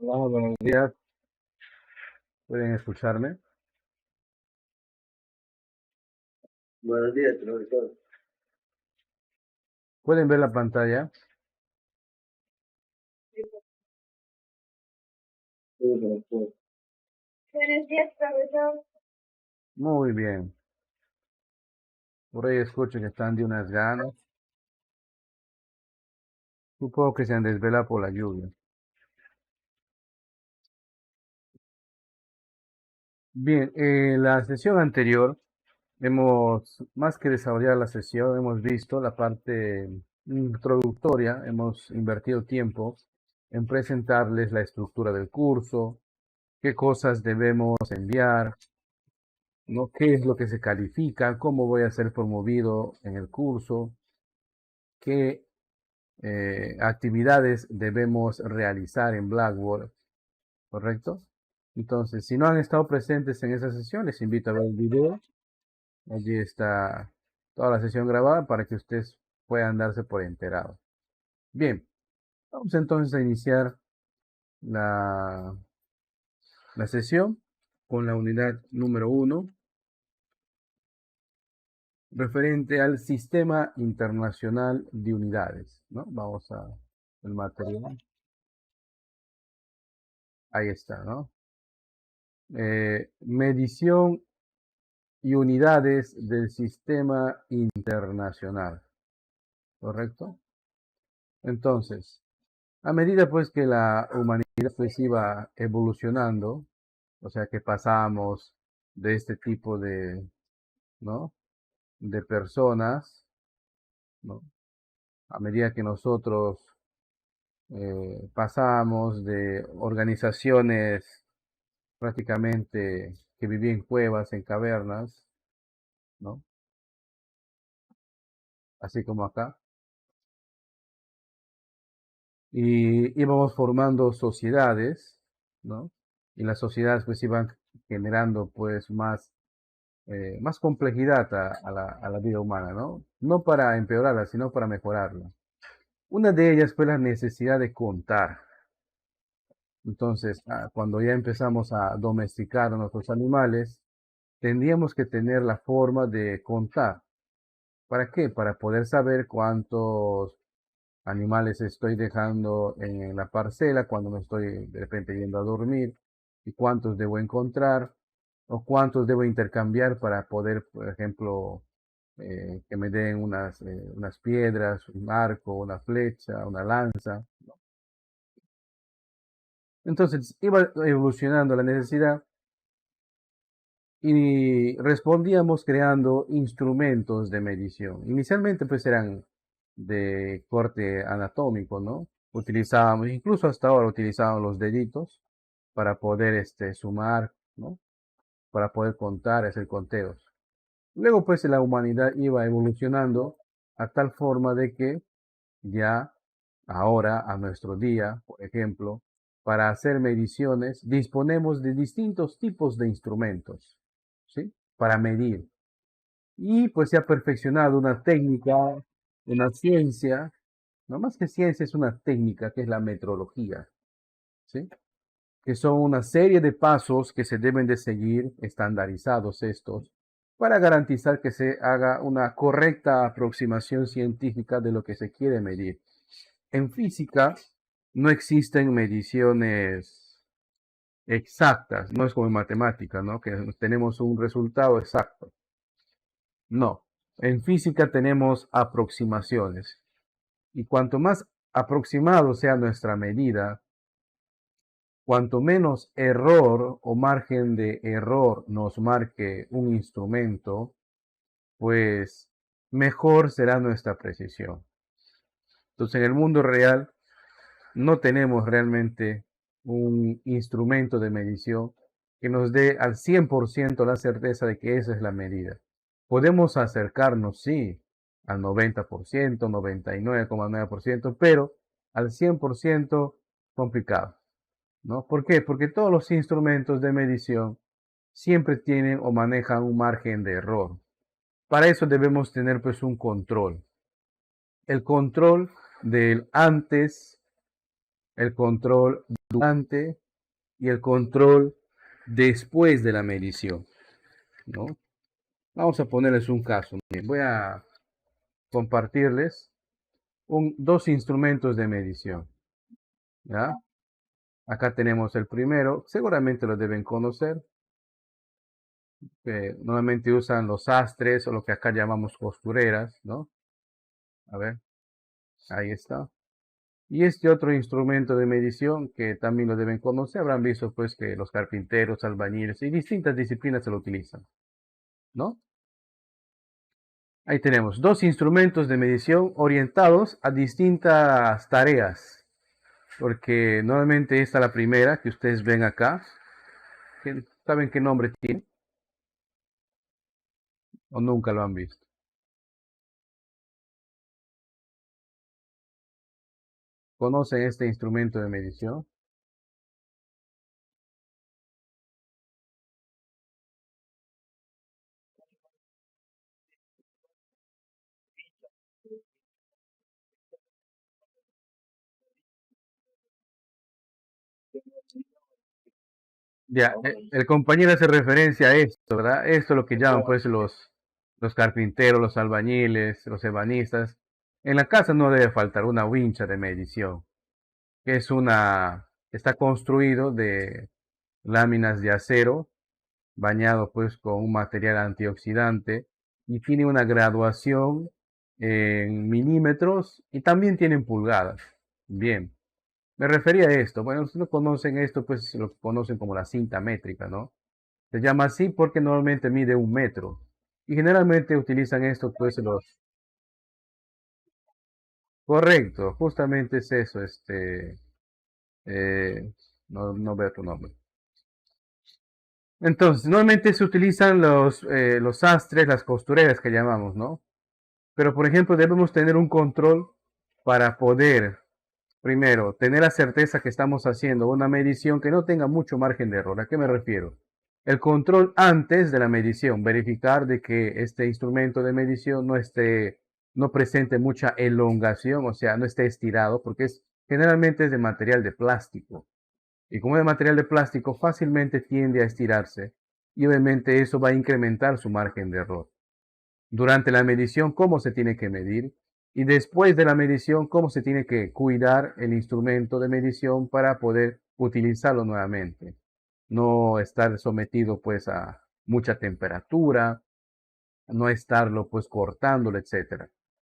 Hola, buenos días. ¿Pueden escucharme? Buenos días, profesor. ¿Pueden ver la pantalla? Sí, profesor. Buenos días, profesor. Muy bien. Por ahí escucho que están de unas ganas. Supongo que se han desvelado por la lluvia. Bien, en la sesión anterior más que desarrollar la sesión, hemos visto la parte introductoria, hemos invertido tiempo en presentarles la estructura del curso, qué cosas debemos enviar, ¿no? ¿Qué es lo que se califica? ¿Cómo voy a ser promovido en el curso? ¿Qué actividades debemos realizar en Blackboard? ¿Correcto? Entonces, si no han estado presentes en esa sesión, les invito a ver el video. Allí está toda la sesión grabada para que ustedes puedan darse por enterados. Bien, vamos entonces a iniciar la, la sesión con la unidad número 1, referente al Sistema Internacional de Unidades, ¿no? Vamos a el material. Ahí está, ¿no? Medición y unidades del sistema internacional, ¿correcto? Entonces, a medida pues que la humanidad pues iba evolucionando, o sea que pasamos de este tipo de, ¿no? de personas, ¿no? A medida que nosotros pasamos de organizaciones prácticamente que vivían en cuevas, en cavernas, ¿no? Así como acá, y íbamos formando sociedades, ¿no? Y las sociedades pues iban generando pues más complejidad a la vida humana, ¿no? No para empeorarla, sino para mejorarla. Una de ellas fue la necesidad de contar. Entonces, cuando ya empezamos a domesticar a nuestros animales, tendríamos que tener la forma de contar. ¿Para qué? Para poder saber cuántos animales estoy dejando en la parcela cuando me estoy de repente yendo a dormir y cuántos debo encontrar o cuántos debo intercambiar para poder, por ejemplo, que me den unas piedras, un arco, una flecha, una lanza. Entonces iba evolucionando la necesidad y respondíamos creando instrumentos de medición. Inicialmente pues eran de corte anatómico, ¿no? Utilizábamos, incluso hasta ahora utilizábamos los deditos para poder sumar, ¿no? Para poder contar, hacer conteos. Luego pues la humanidad iba evolucionando a tal forma de que ya ahora, a nuestro día, por ejemplo, para hacer mediciones, disponemos de distintos tipos de instrumentos, ¿sí? Para medir. Y pues se ha perfeccionado una técnica, una ciencia, no más que ciencia, es una técnica que es la metrología, ¿sí? Que son una serie de pasos que se deben de seguir, estandarizados estos, para garantizar que se haga una correcta aproximación científica de lo que se quiere medir. En física no existen mediciones exactas, no es como en matemática, ¿no? Que tenemos un resultado exacto. No, en física tenemos aproximaciones y cuanto más aproximado sea nuestra medida, cuanto menos error o margen de error nos marque un instrumento, pues mejor será nuestra precisión. Entonces, en el mundo real no tenemos realmente un instrumento de medición que nos dé al 100% la certeza de que esa es la medida. Podemos acercarnos, sí, al 90%, 99,9%, pero al 100% complicado, ¿no? ¿Por qué? Porque todos los instrumentos de medición siempre tienen o manejan un margen de error. Para eso debemos tener pues un control. El control del antes, el control durante y el control después de la medición, ¿no? Vamos a ponerles un caso. Voy a compartirles dos instrumentos de medición, ¿ya? Acá tenemos el primero, seguramente lo deben conocer, que normalmente usan los sastres o lo que acá llamamos costureras, ¿no? A ver, ahí está. Y este otro instrumento de medición que también lo deben conocer, habrán visto pues que los carpinteros, albañiles y distintas disciplinas se lo utilizan, ¿no? Ahí tenemos dos instrumentos de medición orientados a distintas tareas, porque normalmente esta es la primera que ustedes ven acá. ¿Saben qué nombre tiene? ¿O nunca lo han visto? ¿Conocen este instrumento de medición? Ya, el compañero hace referencia a esto, ¿verdad? Esto es lo que llaman pues los carpinteros, los albañiles, los ebanistas. En la casa no debe faltar una wincha de medición, que está construido de láminas de acero, bañado pues con un material antioxidante y tiene una graduación en milímetros y también tienen pulgadas. Bien, me refería a esto. Bueno, si no conocen esto, pues lo conocen como la cinta métrica, ¿no? Se llama así porque normalmente mide 1 metro. Y generalmente utilizan esto, pues los... Correcto, justamente es eso, eh, no veo tu nombre. Entonces, normalmente se utilizan los sastres, las costureras que llamamos, ¿no? Pero, por ejemplo, debemos tener un control para poder, primero, tener la certeza que estamos haciendo una medición que no tenga mucho margen de error. ¿A qué me refiero? El control antes de la medición, verificar de que este instrumento de medición no presente mucha elongación, o sea, no esté estirado, porque generalmente es de material de plástico. Y como es de material de plástico, fácilmente tiende a estirarse y obviamente eso va a incrementar su margen de error. Durante la medición, cómo se tiene que medir y después de la medición, cómo se tiene que cuidar el instrumento de medición para poder utilizarlo nuevamente. No estar sometido pues a mucha temperatura, no estarlo pues cortándolo, etcétera.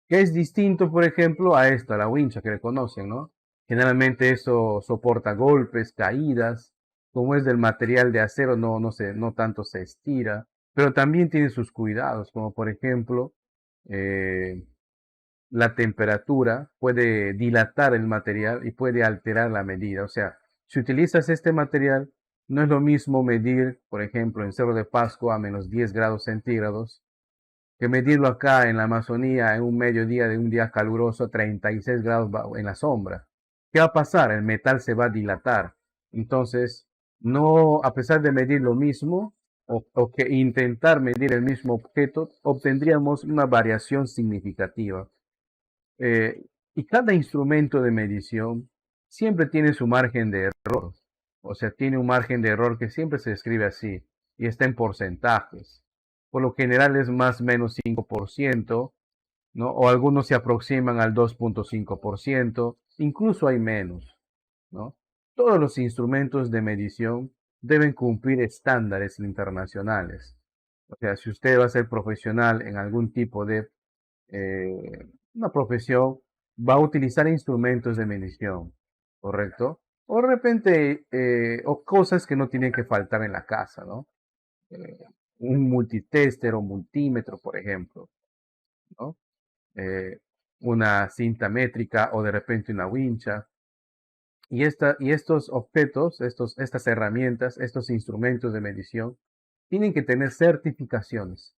Que es distinto, por ejemplo, a esto, a la wincha que le conocen, ¿no? Generalmente eso soporta golpes, caídas, como es del material de acero, no tanto se estira, pero también tiene sus cuidados, como por ejemplo, eh, la temperatura puede dilatar el material y puede alterar la medida. O sea, si utilizas este material, no es lo mismo medir, por ejemplo, en Cerro de Pasco a menos 10 grados centígrados, que medirlo acá en la Amazonía en un mediodía de un día caluroso, 36 grados en la sombra. ¿Qué va a pasar? El metal se va a dilatar. Entonces, no, a pesar de medir lo mismo, o que intentar medir el mismo objeto, obtendríamos una variación significativa. Eh, y cada instrumento de medición siempre tiene su margen de error. O sea, tiene un margen de error que siempre se escribe así y está en porcentajes. Por lo general es más o menos 5%, ¿no? O algunos se aproximan al 2,5%, incluso hay menos, ¿no? Todos los instrumentos de medición deben cumplir estándares internacionales. O sea, si usted va a ser profesional en algún tipo de una profesión, va a utilizar instrumentos de medición, ¿correcto? O de repente, o cosas que no tienen que faltar en la casa, ¿no? Eh, un multitester o multímetro, por ejemplo, ¿no? Eh, una cinta métrica o de repente una wincha. Y estos objetos, estas herramientas, estos instrumentos de medición, tienen que tener certificaciones.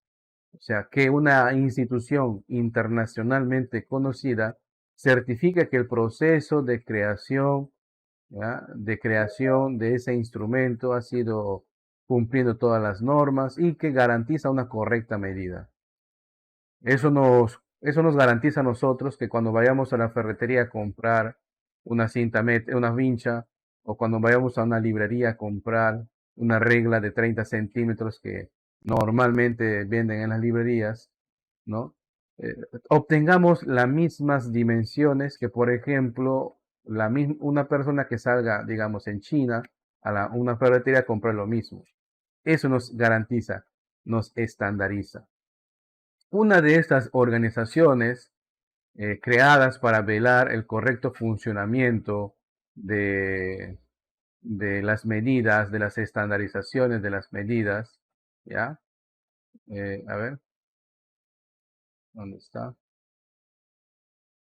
O sea, que una institución internacionalmente conocida certifica que el proceso de creación, ¿ya?, de creación de ese instrumento ha sido cumpliendo todas las normas y que garantiza una correcta medida. Eso nos garantiza a nosotros que cuando vayamos a la ferretería a comprar una vincha, o cuando vayamos a una librería a comprar una regla de 30 centímetros que normalmente venden en las librerías, ¿no? Eh, Obtengamos las mismas dimensiones que, por ejemplo, una persona que salga, digamos, en China a una ferretería a comprar lo mismo. Eso nos garantiza, nos estandariza. Una de estas organizaciones creadas para velar el correcto funcionamiento de, de las medidas, de las estandarizaciones de las medidas, ¿ya? A ver, ¿dónde está?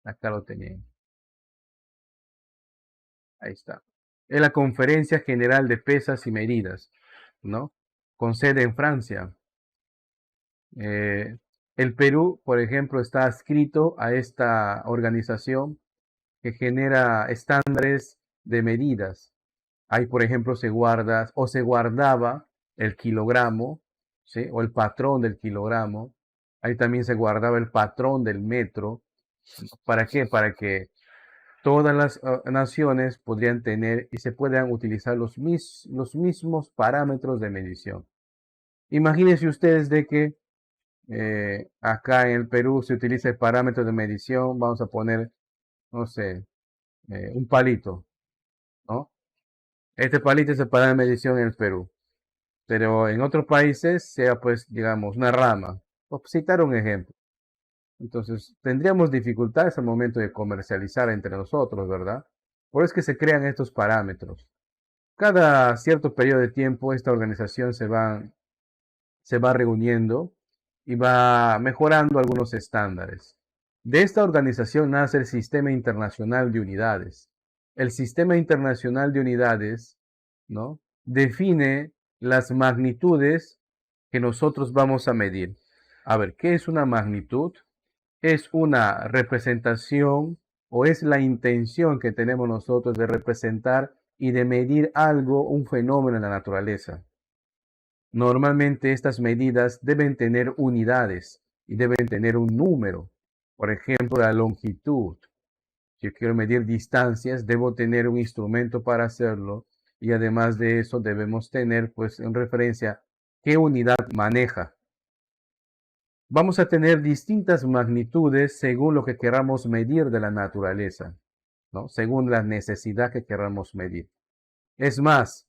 Acá lo tenía. Ahí está. Es la Conferencia General de Pesas y Medidas, ¿no? Con sede en Francia. Eh, el Perú, por ejemplo, está adscrito a esta organización que genera estándares de medidas. Ahí, por ejemplo, se guarda o se guardaba el kilogramo, ¿sí? O el patrón del kilogramo. Ahí también se guardaba el patrón del metro. ¿Para qué? Para que todas las naciones podrían tener y se puedan utilizar los mismos parámetros de medición. Imagínense ustedes de que acá en el Perú se utiliza el parámetro de medición, vamos a poner, no sé, un palito, ¿no? Este palito es el parámetro de medición en el Perú, pero en otros países sea pues, digamos, una rama. Por citar un ejemplo. Entonces, tendríamos dificultades al momento de comercializar entre nosotros, ¿verdad? Por eso es que se crean estos parámetros. Cada cierto periodo de tiempo, esta organización se va reuniendo y va mejorando algunos estándares. De esta organización nace el Sistema Internacional de Unidades. El Sistema Internacional de Unidades, ¿no? Define las magnitudes que nosotros vamos a medir. A ver, ¿qué es una magnitud? Es una representación o es la intención que tenemos nosotros de representar y de medir algo, un fenómeno en la naturaleza. Normalmente estas medidas deben tener unidades y deben tener un número. Por ejemplo, la longitud. Si yo quiero medir distancias, debo tener un instrumento para hacerlo y además de eso debemos tener pues en referencia qué unidad maneja. Vamos a tener distintas magnitudes según lo que queramos medir de la naturaleza, ¿no? Según la necesidad que queramos medir. Es más,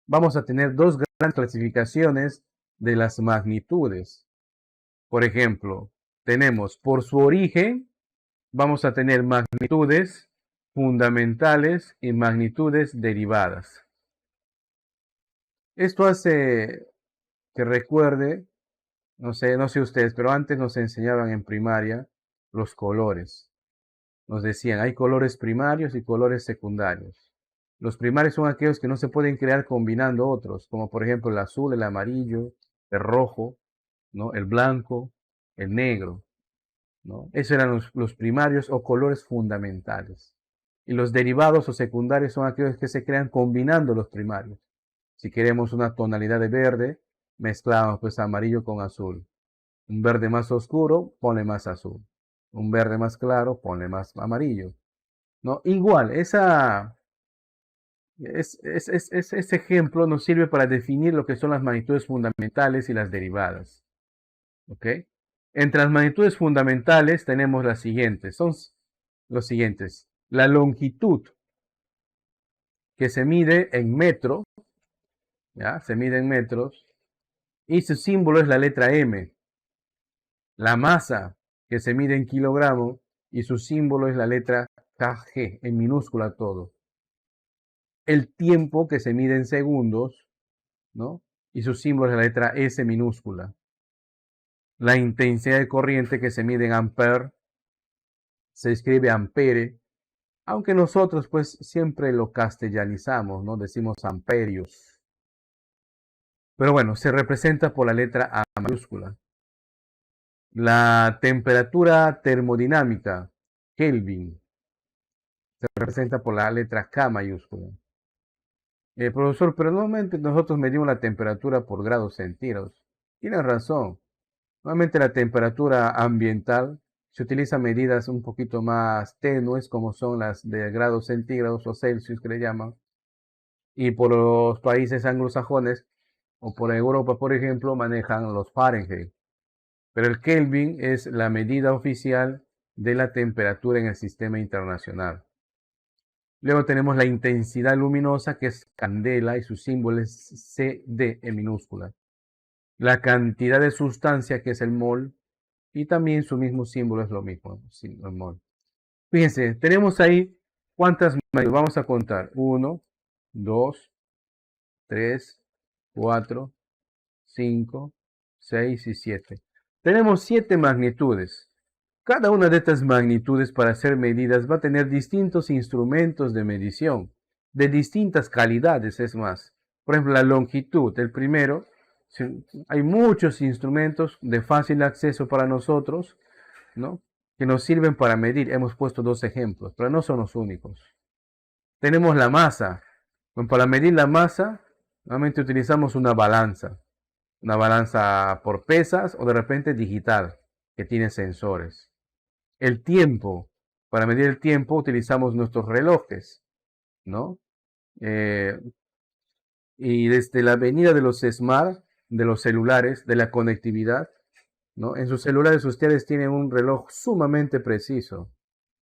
vamos a tener dos grandes clasificaciones de las magnitudes. Por ejemplo, tenemos por su origen, vamos a tener magnitudes fundamentales y magnitudes derivadas. Esto hace que recuerde, no sé ustedes, pero antes nos enseñaban en primaria los colores. Nos decían, hay colores primarios y colores secundarios. Los primarios son aquellos que no se pueden crear combinando otros, como por ejemplo el azul, el amarillo, el rojo, ¿no? El blanco, el negro, ¿no? Esos eran los primarios o colores fundamentales. Y los derivados o secundarios son aquellos que se crean combinando los primarios. Si queremos una tonalidad de verde, mezclamos pues amarillo con azul. Un verde más oscuro, ponle más azul. Un verde más claro, ponle más amarillo. ¿No? Igual, ese ejemplo nos sirve para definir lo que son las magnitudes fundamentales y las derivadas. ¿Ok? Entre las magnitudes fundamentales tenemos las siguientes. Son los siguientes. La longitud, que se mide en metro, ¿ya? Se mide en metros, y su símbolo es la letra M. La masa, que se mide en kilogramos, y su símbolo es la letra kg, en minúscula todo. El tiempo, que se mide en segundos, ¿no? Y su símbolo es la letra S minúscula. La intensidad de corriente, que se mide en ampere, se escribe ampere, aunque nosotros pues siempre lo castellanizamos, ¿no? Decimos amperios. Pero bueno, se representa por la letra A mayúscula. La temperatura termodinámica, Kelvin, se representa por la letra K mayúscula. Profesor, pero normalmente nosotros medimos la temperatura por grados centígrados. Tiene razón. Normalmente la temperatura ambiental se utilizan medidas un poquito más tenues, como son las de grados centígrados o Celsius que le llaman. Y por los países anglosajones o por Europa, por ejemplo, manejan los Fahrenheit. Pero el Kelvin es la medida oficial de la temperatura en el sistema internacional. Luego tenemos la intensidad luminosa, que es candela, y su símbolo es CD en minúscula. La cantidad de sustancia, que es el mol, y también su mismo símbolo es lo mismo, el mol. Fíjense, tenemos ahí cuántas magnitudes. Vamos a contar. 1, 2, 3, 4, 5, 6 y 7. Tenemos 7 magnitudes. Cada una de estas magnitudes para ser medidas va a tener distintos instrumentos de medición, de distintas calidades, es más. Por ejemplo, la longitud, el primero, hay muchos instrumentos de fácil acceso para nosotros, ¿no? Que nos sirven para medir. Hemos puesto 2 ejemplos, pero no son los únicos. Tenemos la masa. Bueno, para medir la masa, normalmente utilizamos una balanza por pesas o de repente digital, que tiene sensores. El tiempo, para medir el tiempo utilizamos nuestros relojes, ¿no? Y desde la venida de los smart, de los celulares, de la conectividad, ¿no? En sus celulares ustedes tienen un reloj sumamente preciso.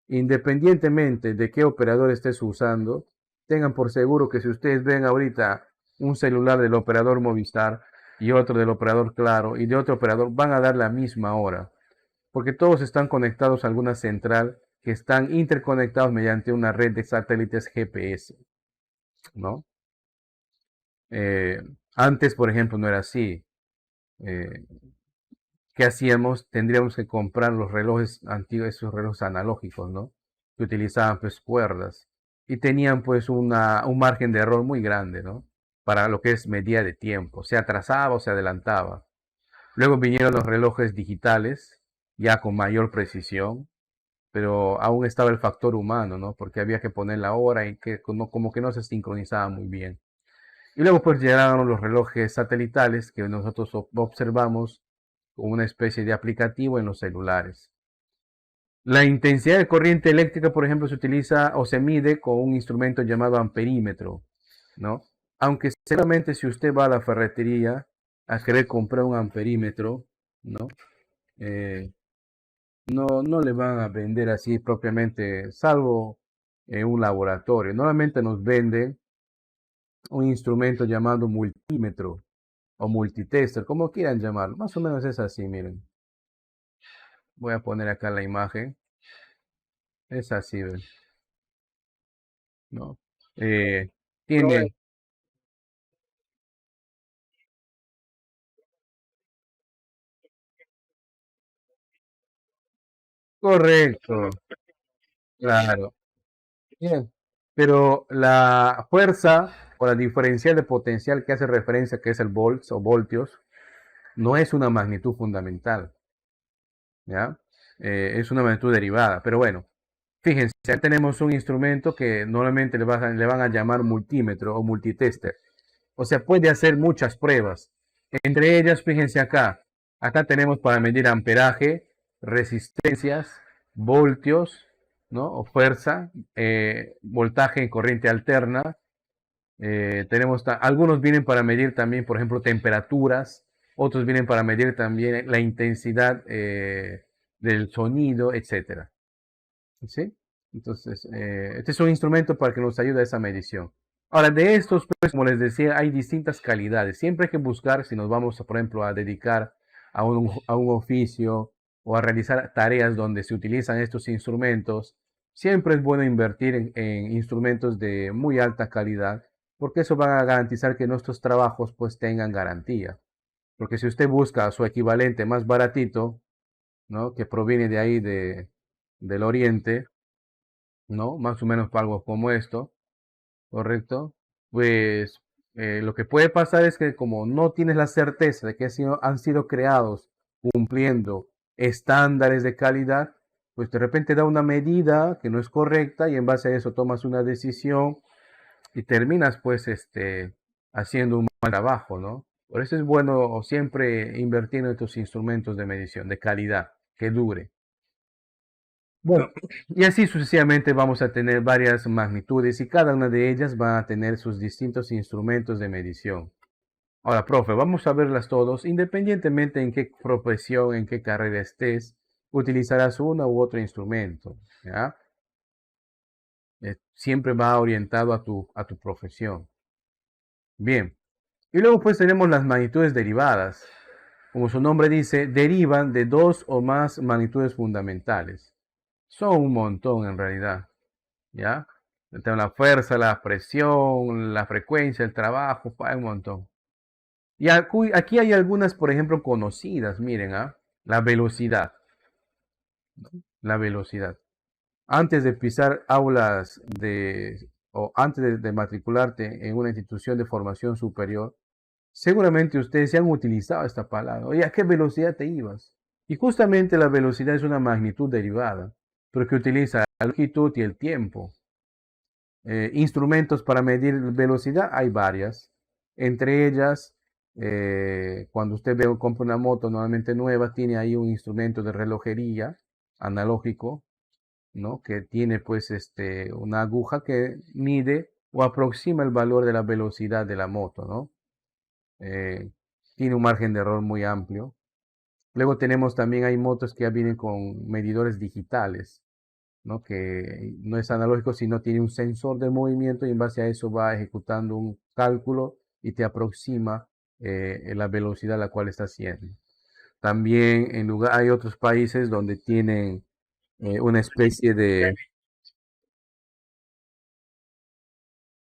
Independientemente de qué operador estés usando, tengan por seguro que si ustedes ven ahorita un celular del operador Movistar y otro del operador Claro y de otro operador, van a dar la misma hora, porque todos están conectados a alguna central que están interconectados mediante una red de satélites GPS, ¿no? Antes, por ejemplo, no era así. Eh, ¿Qué hacíamos? Tendríamos que comprar los relojes antiguos, esos relojes analógicos, ¿no? Que utilizaban pues cuerdas y tenían pues un margen de error muy grande, ¿no? Para lo que es medida de tiempo, se atrasaba o se adelantaba. Luego vinieron los relojes digitales, ya con mayor precisión, pero aún estaba el factor humano, ¿no? Porque había que poner la hora y que como que no se sincronizaba muy bien. Y luego pues llegaron los relojes satelitales que nosotros observamos como una especie de aplicativo en los celulares. La intensidad de corriente eléctrica, por ejemplo, se utiliza o se mide con un instrumento llamado amperímetro, ¿no? Aunque seguramente si usted va a la ferretería a querer comprar un amperímetro, ¿no? Eh, no le van a vender así propiamente, salvo en un laboratorio. Normalmente nos venden un instrumento llamado multímetro o multitester, como quieran llamarlo. Más o menos es así, miren. Voy a poner acá la imagen. Es así, ¿ven? ¿No? Eh, tiene, correcto, claro. Bien. Pero la fuerza o la diferencial de potencial que hace referencia, que es el volts o voltios, no es una magnitud fundamental, ¿ya? Es una magnitud derivada. Pero bueno, fíjense, ya tenemos un instrumento que normalmente le van a llamar multímetro o multitester. O sea, puede hacer muchas pruebas. Entre ellas, fíjense acá. Acá tenemos para medir amperaje, resistencias, voltios, ¿no? O fuerza, voltaje en corriente alterna. Algunos vienen para medir también, por ejemplo, temperaturas. Otros vienen para medir también la intensidad del sonido, etcétera. ¿Sí? Entonces, este es un instrumento para que nos ayude a esa medición. Ahora, de estos, pues, como les decía, hay distintas calidades. Siempre hay que buscar, si nos vamos, por ejemplo, a dedicar a un oficio o a realizar tareas donde se utilizan estos instrumentos, siempre es bueno invertir en instrumentos de muy alta calidad, porque eso va a garantizar que nuestros trabajos, pues, tengan garantía. Porque si usted busca su equivalente más baratito, ¿no? Que proviene de ahí del oriente, ¿no? Más o menos para algo como esto, ¿correcto? Pues lo que puede pasar es que como no tienes la certeza de que han sido creados cumpliendo estándares de calidad, pues de repente da una medida que no es correcta y en base a eso tomas una decisión y terminas pues haciendo un mal trabajo, ¿no? Por eso es bueno siempre invertir en estos instrumentos de medición de calidad, que dure. Bueno, y así sucesivamente vamos a tener varias magnitudes y cada una de ellas va a tener sus distintos instrumentos de medición. Ahora, profe, vamos a verlas todos, independientemente en qué profesión, en qué carrera estés, utilizarás uno u otro instrumento, ¿ya? Siempre va orientado a tu profesión. Bien, y luego pues tenemos las magnitudes derivadas. Como su nombre dice, derivan de dos o más magnitudes fundamentales. Son un montón en realidad, ¿ya? Tenemos la fuerza, la presión, la frecuencia, el trabajo, hay un montón. Y aquí hay algunas, por ejemplo, conocidas, miren, ¿ah? La velocidad, la velocidad. Antes de pisar aulas o antes de matricularte en una institución de formación superior, seguramente ustedes se han utilizado esta palabra. Oye, ¿a qué velocidad te ibas? Y justamente la velocidad es una magnitud derivada, porque utiliza la longitud y el tiempo. Instrumentos para medir velocidad hay varias. Entre ellas, cuando usted compra una moto normalmente nueva, tiene ahí un instrumento de relojería analógico, ¿no? Que tiene pues una aguja que mide o aproxima el valor de la velocidad de la moto, ¿no? Tiene un margen de error muy amplio. Luego tenemos también, hay motos que ya vienen con medidores digitales, ¿no? Que no es analógico, sino tiene un sensor de movimiento y en base a eso va ejecutando un cálculo y te aproxima la velocidad a la cual está haciendo. También hay otros países donde tienen una especie de...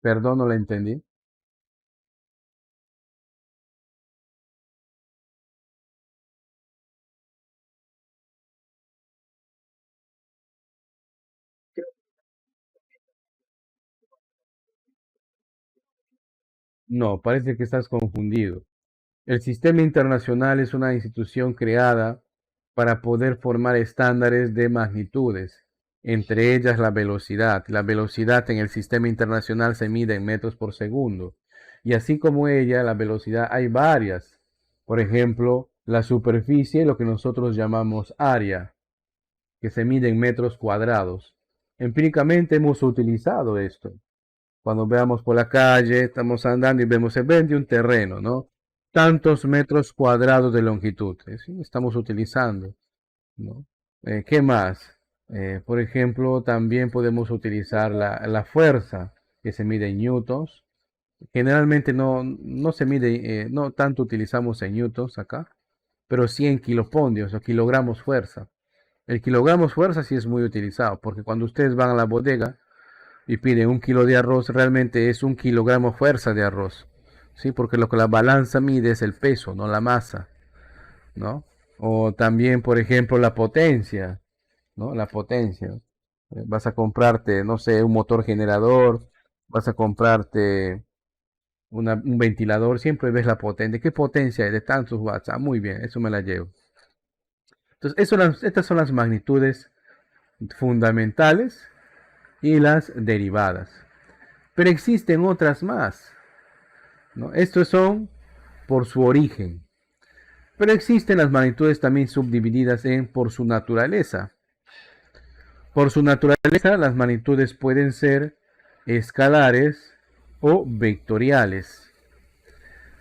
Perdón, no la entendí. No, parece que estás confundido. El sistema internacional es una institución creada para poder formar estándares de magnitudes, entre ellas la velocidad. La velocidad en el sistema internacional se mide en metros por segundo. Y así como ella, la velocidad hay varias. Por ejemplo, la superficie, lo que nosotros llamamos área, que se mide en metros cuadrados. Empíricamente hemos utilizado esto. Cuando veamos por la calle, estamos andando y vemos, se vende un terreno, ¿no? Tantos metros cuadrados de longitud. ¿Sí? Estamos utilizando, ¿no? ¿Qué más? Por ejemplo, también podemos utilizar la fuerza que se mide en newtons. Generalmente no se mide, no tanto utilizamos en newtons acá, pero sí en kilopondios o kilogramos fuerza. El kilogramos fuerza sí es muy utilizado, porque cuando ustedes van a la bodega, y piden un kilo de arroz, realmente es un kilogramo fuerza de arroz, ¿sí? Porque lo que la balanza mide es el peso, no la masa, ¿no? O también, por ejemplo, la potencia, ¿no? La potencia. Vas a comprarte, no sé, un motor generador, vas a comprarte un ventilador, siempre ves la potencia. ¿Qué potencia es de tantos watts? Ah, muy bien, eso me la llevo. Entonces, estas son las magnitudes fundamentales y las derivadas. Pero existen otras más, ¿no? Estos son por su origen. Pero existen las magnitudes también subdivididas en por su naturaleza. Por su naturaleza, las magnitudes pueden ser escalares o vectoriales.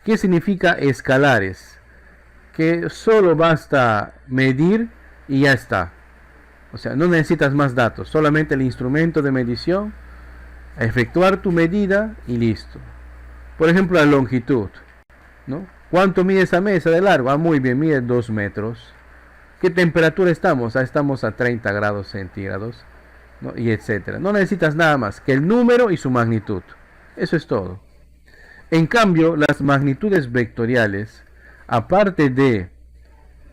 ¿Qué significa escalares? Que solo basta medir y ya está. O sea, no necesitas más datos, solamente el instrumento de medición, efectuar tu medida y listo. Por ejemplo, la longitud, ¿no? ¿Cuánto mide esa mesa de largo? Ah, muy bien, mide 2 metros. ¿Qué temperatura estamos? Ah, estamos a 30 grados centígrados, ¿no? Y etcétera. No necesitas nada más que el número y su magnitud. Eso es todo. En cambio, las magnitudes vectoriales, aparte de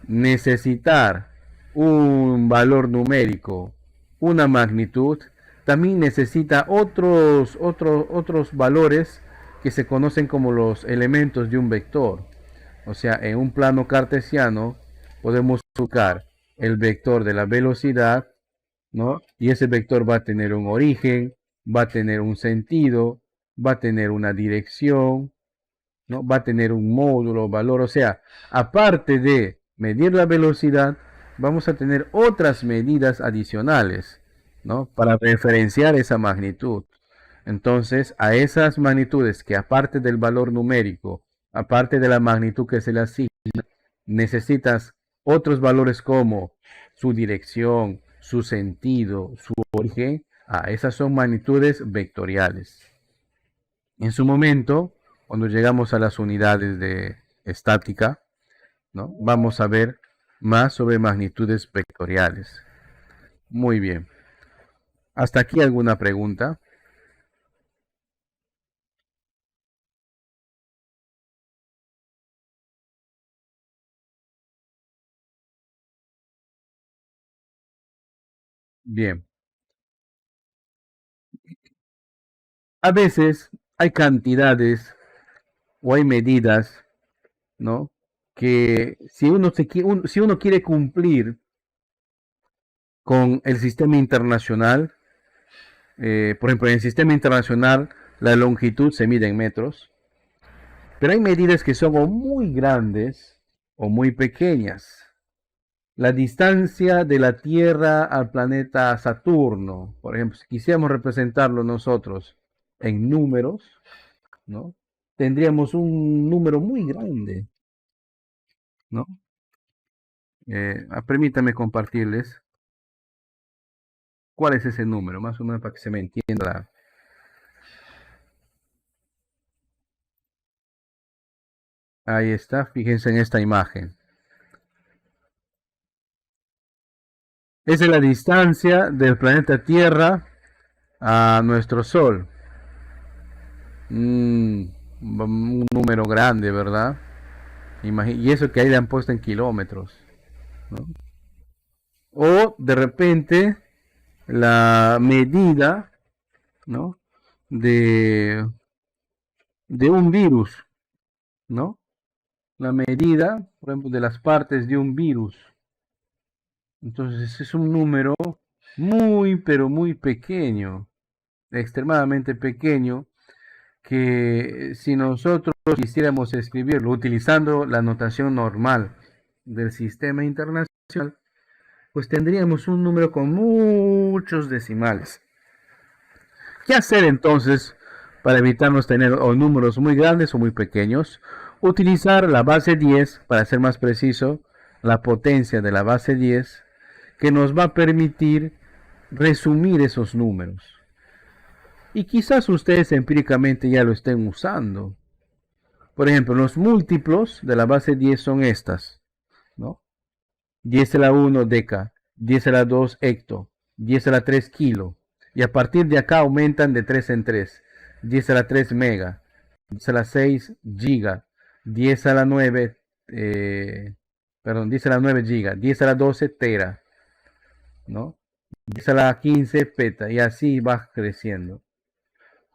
necesitar un valor numérico, una magnitud, también necesita otros valores que se conocen como los elementos de un vector. O sea, en un plano cartesiano podemos buscar el vector de la velocidad, ¿no? Y ese vector va a tener un origen, va a tener un sentido, va a tener una dirección, ¿no? Va a tener un módulo, valor, o sea, aparte de medir la velocidad, vamos a tener otras medidas adicionales, ¿no? Para referenciar esa magnitud. Entonces, a esas magnitudes que aparte del valor numérico, aparte de la magnitud que se le asigna, necesitas otros valores como su dirección, su sentido, su origen. Esas son magnitudes vectoriales. En su momento, cuando llegamos a las unidades de estática, ¿no? Vamos a ver más sobre magnitudes vectoriales. Muy bien. ¿Hasta aquí alguna pregunta? Bien. A veces hay cantidades o hay medidas, ¿no? Que si uno quiere cumplir con el sistema internacional, por ejemplo, en el sistema internacional la longitud se mide en metros, pero hay medidas que son o muy grandes o muy pequeñas. La distancia de la Tierra al planeta Saturno, por ejemplo, si quisiéramos representarlo nosotros en números, ¿no? Tendríamos un número muy grande, ¿no? Permítame compartirles cuál es ese número, más o menos para que se me entienda. Ahí está, fíjense en esta imagen. Esa es la distancia del planeta Tierra a nuestro Sol. Un número grande, ¿verdad? Y eso que ahí le han puesto en kilómetros, ¿no? O de repente la medida, ¿no? de un virus, ¿no? La medida, por ejemplo, de las partes de un virus. Entonces es un número muy, pero muy pequeño, extremadamente pequeño, que si nosotros quisiéramos escribirlo utilizando la notación normal del sistema internacional, pues tendríamos un número con muchos decimales. ¿Qué hacer entonces para evitarnos tener o números muy grandes o muy pequeños? Utilizar la base 10, para ser más preciso, la potencia de la base 10, que nos va a permitir resumir esos números. Y quizás ustedes empíricamente ya lo estén usando. Por ejemplo, los múltiplos de la base 10 son estas, ¿no? 10 a la 1 deca, 10 a la 2 hecto, 10 a la 3 kilo. Y a partir de acá aumentan de 3 en 3. 10 a la 3 mega, 10 a la 6 giga, 10 a la 9, 10 a la 9 giga, 10 a la 12 tera, ¿no? 10 a la 15 peta, y así va creciendo.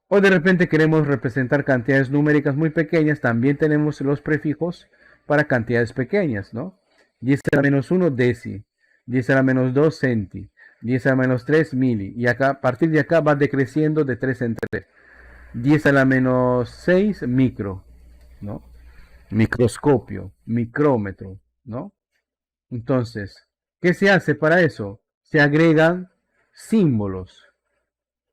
O de repente queremos representar cantidades numéricas muy pequeñas, también tenemos los prefijos para cantidades pequeñas, ¿no? 10 a la menos 1 deci, 10 a la menos 2 centi, 10 a la menos 3 mili, y acá, a partir de acá va decreciendo de 3 en 3. 10 a la menos 6 micro, ¿no? Microscopio, micrómetro, ¿no? Entonces, ¿qué se hace para eso? Se agregan símbolos,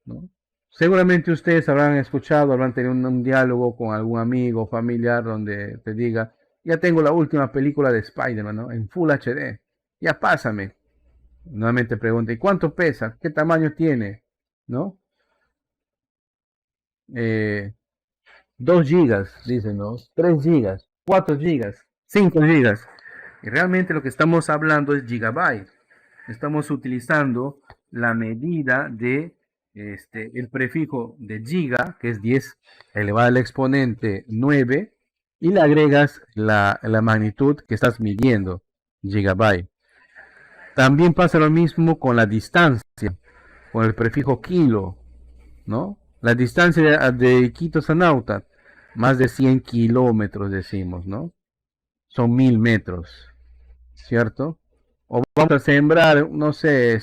¿no? Seguramente ustedes habrán escuchado, habrán tenido un diálogo con algún amigo o familiar donde te diga, ya tengo la última película de Spider-Man, ¿no? En Full HD, ya pásame. Nuevamente pregunta, ¿y cuánto pesa? ¿Qué tamaño tiene? ¿No? 2 gigas, dicen, ¿no? 3 gigas, 4 gigas, 5 gigas. Y realmente lo que estamos hablando es gigabyte. Estamos utilizando la medida de el prefijo de giga, que es 10 elevado al exponente 9, y le agregas la magnitud que estás midiendo, gigabyte. También pasa lo mismo con la distancia, con el prefijo kilo, ¿no? La distancia de Iquitos a Nauta, más de 100 kilómetros decimos, ¿no? Son 1000 metros, ¿cierto? O vamos a sembrar, no sé,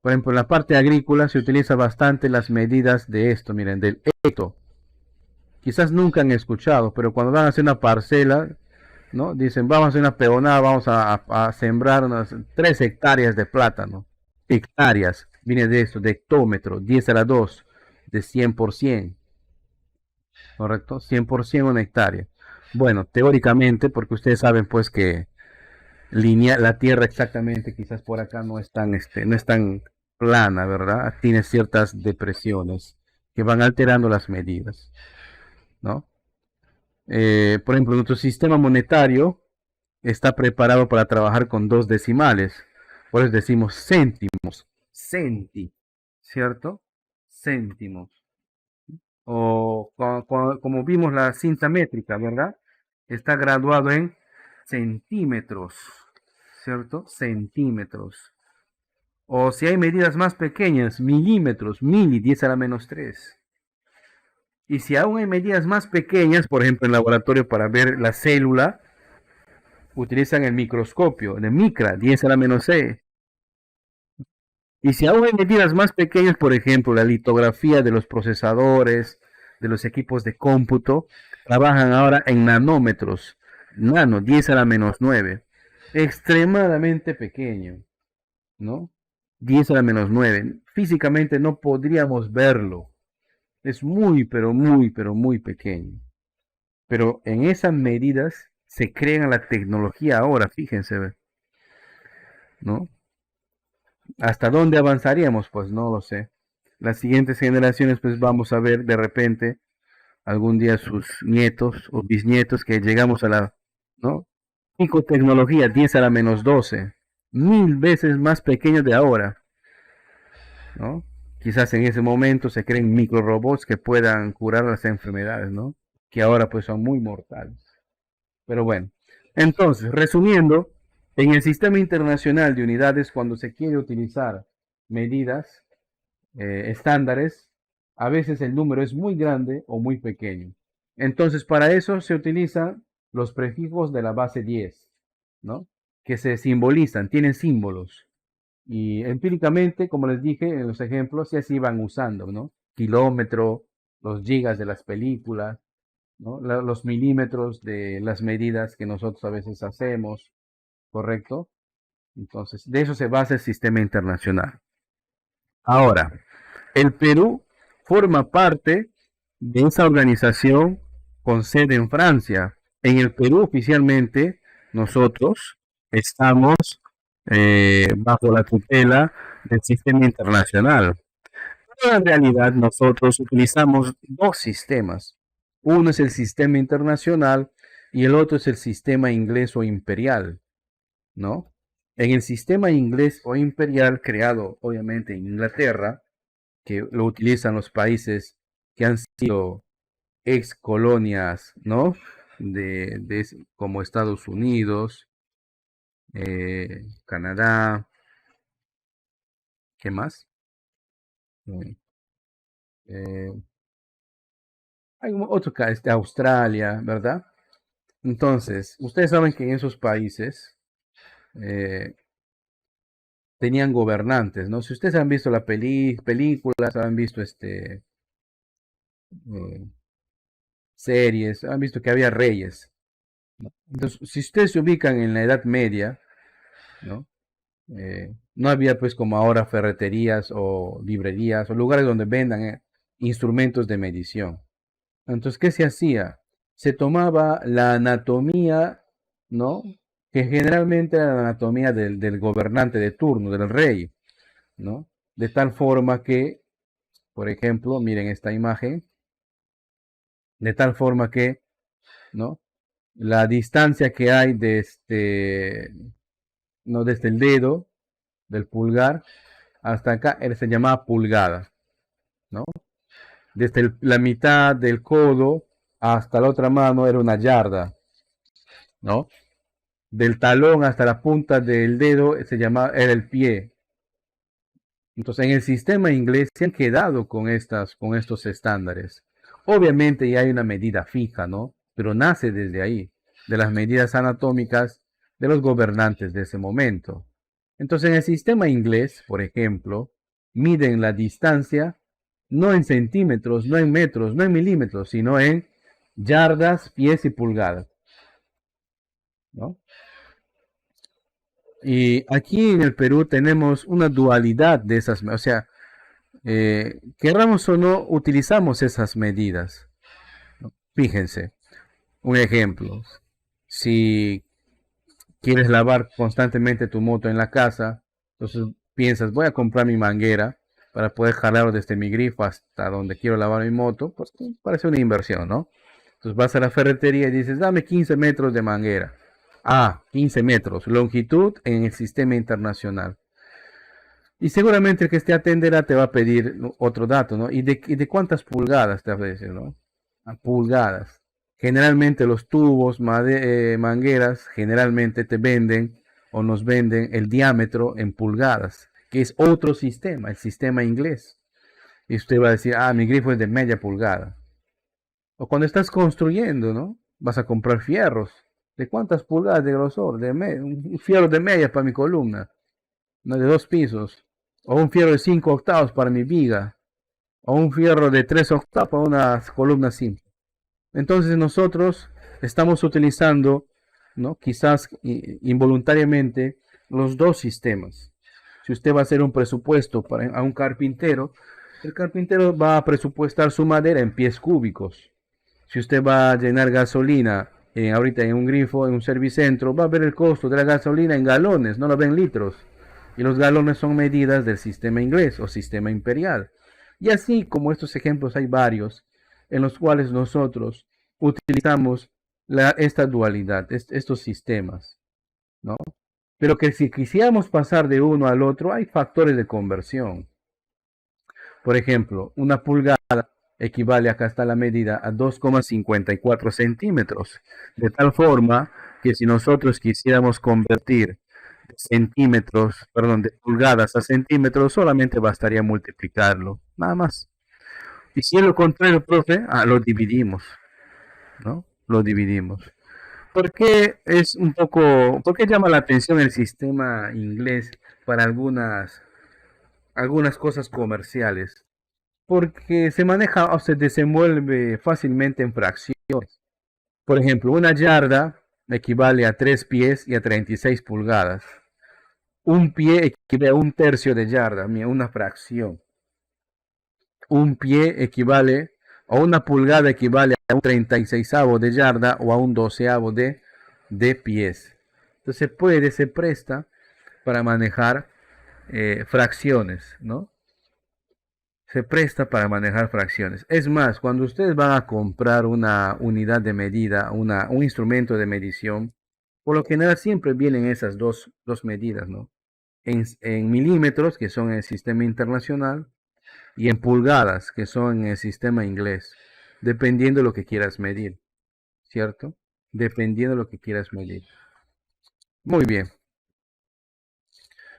por ejemplo, en la parte agrícola se utiliza bastante las medidas de esto, miren, del hecto. Quizás nunca han escuchado, pero cuando van a hacer una parcela, ¿no? Dicen, vamos a hacer una peonada, vamos a sembrar unas 3 hectáreas de plátano. Hectáreas, viene de esto, de hectómetro, 10 a la 2, de 100%, ¿correcto? 100% una hectárea. Bueno, teóricamente, porque ustedes saben pues que la Tierra exactamente quizás por acá no es tan plana, ¿verdad? Tiene ciertas depresiones que van alterando las medidas, ¿no? Por ejemplo, nuestro sistema monetario está preparado para trabajar con 2 decimales. Por eso decimos céntimos, centi, ¿cierto? Céntimos. O como vimos la cinta métrica, ¿verdad? Está graduado en centímetros, ¿cierto? Centímetros. O si hay medidas más pequeñas, milímetros, mili, 10 a la menos 3. Y si aún hay medidas más pequeñas, por ejemplo en laboratorio para ver la célula, utilizan el microscopio, de micra, 10 a la menos 6. Y si aún hay medidas más pequeñas, por ejemplo, la litografía de los procesadores, de los equipos de cómputo, trabajan ahora en nanómetros, nano, 10 a la menos 9. Extremadamente pequeño, ¿no? 10 a la menos 9. Físicamente no podríamos verlo. Es muy, pero muy, pero muy pequeño. Pero en esas medidas se crea la tecnología ahora, fíjense, ¿no? ¿Hasta dónde avanzaríamos? Pues no lo sé. Las siguientes generaciones, pues vamos a ver de repente algún día sus nietos o bisnietos que llegamos a la, ¿no? Psicotecnología 10 a la menos 12, 1000 veces más pequeño de ahora, ¿no? Quizás en ese momento se creen microrobots que puedan curar las enfermedades, ¿no? Que ahora pues son muy mortales. Pero bueno, entonces, resumiendo, en el sistema internacional de unidades, cuando se quiere utilizar medidas estándares, a veces el número es muy grande o muy pequeño. Entonces, para eso se utilizan los prefijos de la base 10, ¿no? Que se simbolizan, tienen símbolos. Y empíricamente, como les dije en los ejemplos, ya se iban usando, ¿no? Kilómetro, los gigas de las películas, ¿no? Los milímetros de las medidas que nosotros a veces hacemos, ¿correcto? Entonces, de eso se basa el sistema internacional. Ahora, el Perú forma parte de esa organización con sede en Francia. En el Perú oficialmente nosotros estamos bajo la tutela del sistema internacional. Pero en realidad nosotros utilizamos 2 sistemas. Uno es el sistema internacional y el otro es el sistema inglés o imperial, ¿no? En el sistema inglés o imperial creado obviamente en Inglaterra, que lo utilizan los países que han sido ex colonias, ¿no? Como Estados Unidos, Canadá, ¿qué más? Eh, eh, hay otro caso, Australia, ¿verdad? Entonces, ustedes saben que en esos países eh, tenían gobernantes, ¿no? Si ustedes han visto la películas, han visto eh, series, han visto que había reyes, ¿no? Entonces, si ustedes se ubican en la Edad Media, ¿no? No había pues como ahora ferreterías o librerías o lugares donde vendan instrumentos de medición. Entonces, ¿qué se hacía? Se tomaba la anatomía, ¿no? Que generalmente era la anatomía del gobernante de turno, del rey, ¿no? De tal forma que, por ejemplo, miren esta imagen, de tal forma que, ¿no? La distancia que hay no, desde el dedo, del pulgar, hasta acá, él se llamaba pulgada, ¿no? Desde la mitad del codo hasta la otra mano era una yarda, ¿no? Del talón hasta la punta del dedo era el pie. Entonces, en el sistema inglés se han quedado con estos estándares. Obviamente ya hay una medida fija, ¿no? Pero nace desde ahí, de las medidas anatómicas de los gobernantes de ese momento. Entonces, en el sistema inglés, por ejemplo, miden la distancia no en centímetros, no en metros, no en milímetros, sino en yardas, pies y pulgadas. ¿no? Y aquí en el Perú tenemos una dualidad de esas, o sea, querramos o no, utilizamos esas medidas, ¿no? Fíjense, un ejemplo, si quieres lavar constantemente tu moto en la casa, entonces piensas, voy a comprar mi manguera para poder jalar desde mi grifo hasta donde quiero lavar mi moto, pues parece una inversión, ¿no? Entonces vas a la ferretería y dices, dame 15 metros de manguera. Ah, 15 metros, longitud en el sistema internacional. Y seguramente el que te atenderá te va a pedir otro dato, ¿no? ¿Y de cuántas pulgadas te ofrece, ¿no? A pulgadas. Generalmente los tubos, mangueras, generalmente te venden o nos venden el diámetro en pulgadas, que es otro sistema, el sistema inglés. Y usted va a decir, ah, mi grifo es de media pulgada. O cuando estás construyendo, ¿no? Vas a comprar fierros. ¿De cuántas pulgadas de grosor? Un fierro de media para mi columna, no de 2 pisos. O un fierro de 5 octavos para mi viga. O un fierro de 3 octavos para una columna simple. Entonces nosotros estamos utilizando, ¿no? Quizás involuntariamente, los dos sistemas. Si usted va a hacer un presupuesto a un carpintero, el carpintero va a presupuestar su madera en pies cúbicos. Si usted va a llenar gasolina ahorita en un grifo, en un servicentro, va a ver el costo de la gasolina en galones, no lo ven litros. Y los galones son medidas del sistema inglés o sistema imperial. Y así como estos ejemplos hay varios en los cuales nosotros utilizamos esta dualidad, estos sistemas, ¿no? Pero que si quisiéramos pasar de uno al otro, hay factores de conversión. Por ejemplo, una pulgada equivale, acá está la medida, a 2,54 centímetros. De tal forma que si nosotros quisiéramos convertir centímetros, perdón, de pulgadas a centímetros, solamente bastaría multiplicarlo, nada más. Y si es lo contrario, profe, lo dividimos, ¿no? Lo dividimos. ¿Por qué es un poco, por qué llama la atención el sistema inglés para algunas cosas comerciales? Porque se maneja o se desenvuelve fácilmente en fracciones. Por ejemplo, una yarda equivale a 3 pies y a 36 pulgadas. Un pie equivale a un tercio de yarda, una fracción. Un pie equivale, o una pulgada equivale a un 36 de yarda o a un 12 de pies. Entonces se presta para manejar fracciones, ¿no? Se presta para manejar fracciones. Es más, cuando ustedes van a comprar una unidad de medida, un instrumento de medición, por lo general siempre vienen esas dos medidas, ¿no? En milímetros, que son en el sistema internacional, y en pulgadas, que son en el sistema inglés, dependiendo de lo que quieras medir, ¿cierto? Dependiendo de lo que quieras medir. Muy bien.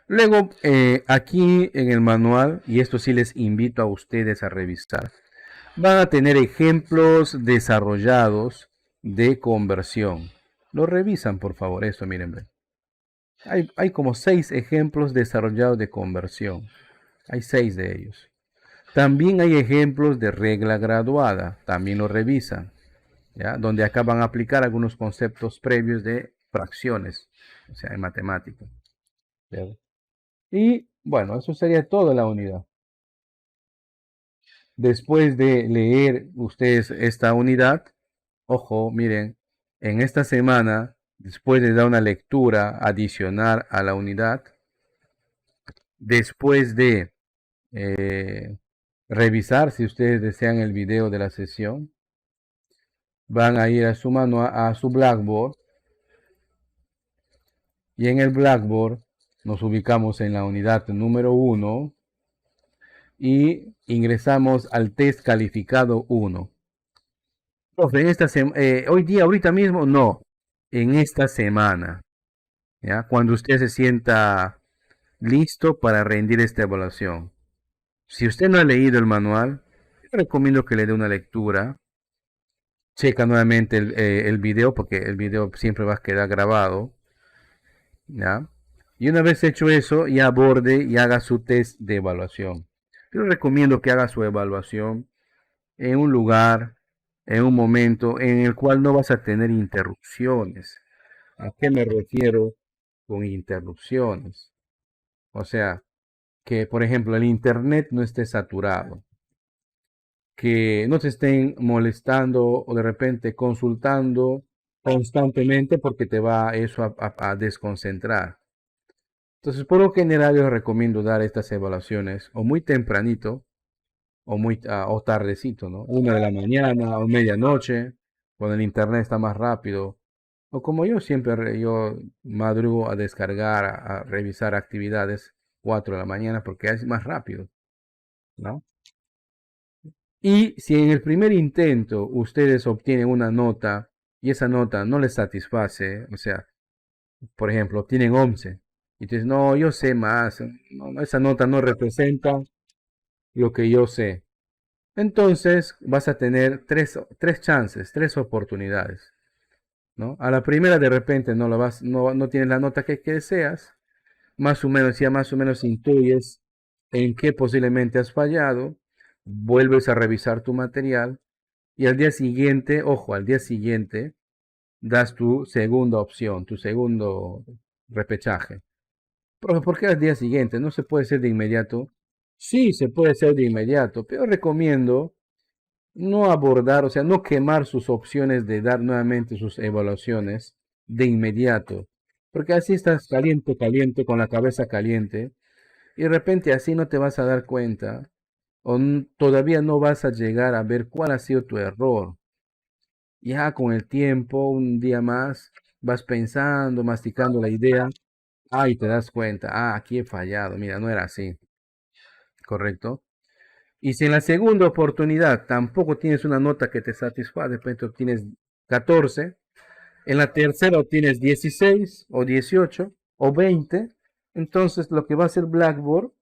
Luego, aquí en el manual, y esto sí les invito a ustedes a revisar, van a tener ejemplos desarrollados de conversión. Lo revisan, por favor, esto, miren. Hay como 6 ejemplos desarrollados de conversión. Hay 6 de ellos. También hay ejemplos de regla graduada. También lo revisan, ¿ya? Donde acá van a aplicar algunos conceptos previos de fracciones, o sea, en matemática. ¿Ya? Y bueno, eso sería toda la unidad. Después de leer ustedes esta unidad, ojo, miren, en esta semana, después de dar una lectura adicional a la unidad, después de revisar, si ustedes desean el video de la sesión, van a ir a su manual, a su Blackboard, y en el Blackboard nos ubicamos en la unidad número 1 y ingresamos al test calificado 1. Profe, hoy día, ahorita mismo, no, en esta semana, ¿ya? Cuando usted se sienta listo para rendir esta evaluación. Si usted no ha leído el manual, yo recomiendo que le dé una lectura. Checa nuevamente el video, porque el video siempre va a quedar grabado, ¿ya? Y una vez hecho eso, ya aborde y haga su test de evaluación. Yo recomiendo que haga su evaluación en un lugar, en un momento en el cual no vas a tener interrupciones. ¿A qué me refiero con interrupciones? O sea, que por ejemplo el internet no esté saturado, que no te estén molestando o de repente consultando constantemente porque te va eso a desconcentrar. Entonces, por lo general yo recomiendo dar estas evaluaciones o muy tempranito o tardecito, ¿no? 1 de la mañana o medianoche, cuando el internet está más rápido. O como yo siempre, yo madrugo a descargar, a revisar actividades 4 de la mañana porque es más rápido, ¿no? Y si en el primer intento ustedes obtienen una nota y esa nota no les satisface, o sea, por ejemplo, obtienen 11 y dices, no, yo sé más, no, esa nota no representa lo que yo sé. Entonces vas a tener tres chances, tres oportunidades, ¿no? A la primera de repente no tienes la nota que deseas, más o menos, ya más o menos intuyes en qué posiblemente has fallado, vuelves a revisar tu material y al día siguiente, ojo, al día siguiente das tu segunda opción, tu segundo repechaje. Profe, ¿por qué al día siguiente? ¿No se puede hacer de inmediato? Sí, se puede hacer de inmediato, pero recomiendo no abordar, o sea, no quemar sus opciones de dar nuevamente sus evaluaciones de inmediato, porque así estás caliente, caliente, con la cabeza caliente, y de repente así no te vas a dar cuenta, o todavía no vas a llegar a ver cuál ha sido tu error. Ya con el tiempo, un día más, vas pensando, masticando la idea, y te das cuenta, aquí he fallado, mira, no era así, ¿correcto? Y si en la segunda oportunidad tampoco tienes una nota que te satisface, de repente obtienes 14, en la tercera obtienes 16 o 18 o 20, entonces lo que va a hacer Blackboard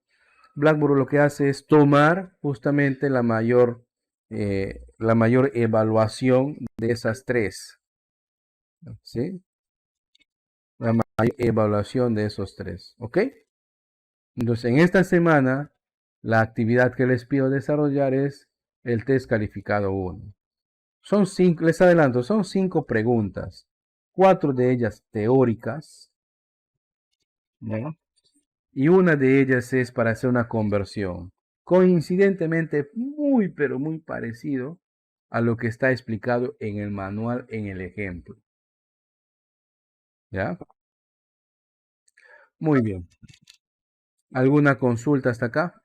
lo que hace es tomar justamente la mayor evaluación de esas tres, ¿sí? La mayor evaluación de esos tres, ¿ok? Entonces, en esta semana, la actividad que les pido desarrollar es el test calificado 1. Son 5, les adelanto, son 5 preguntas, 4 de ellas teóricas, ¿no? Y una de ellas es para hacer una conversión. Coincidentemente, muy, pero muy parecido a lo que está explicado en el manual, en el ejemplo. ¿Ya? Muy bien. ¿Alguna consulta hasta acá?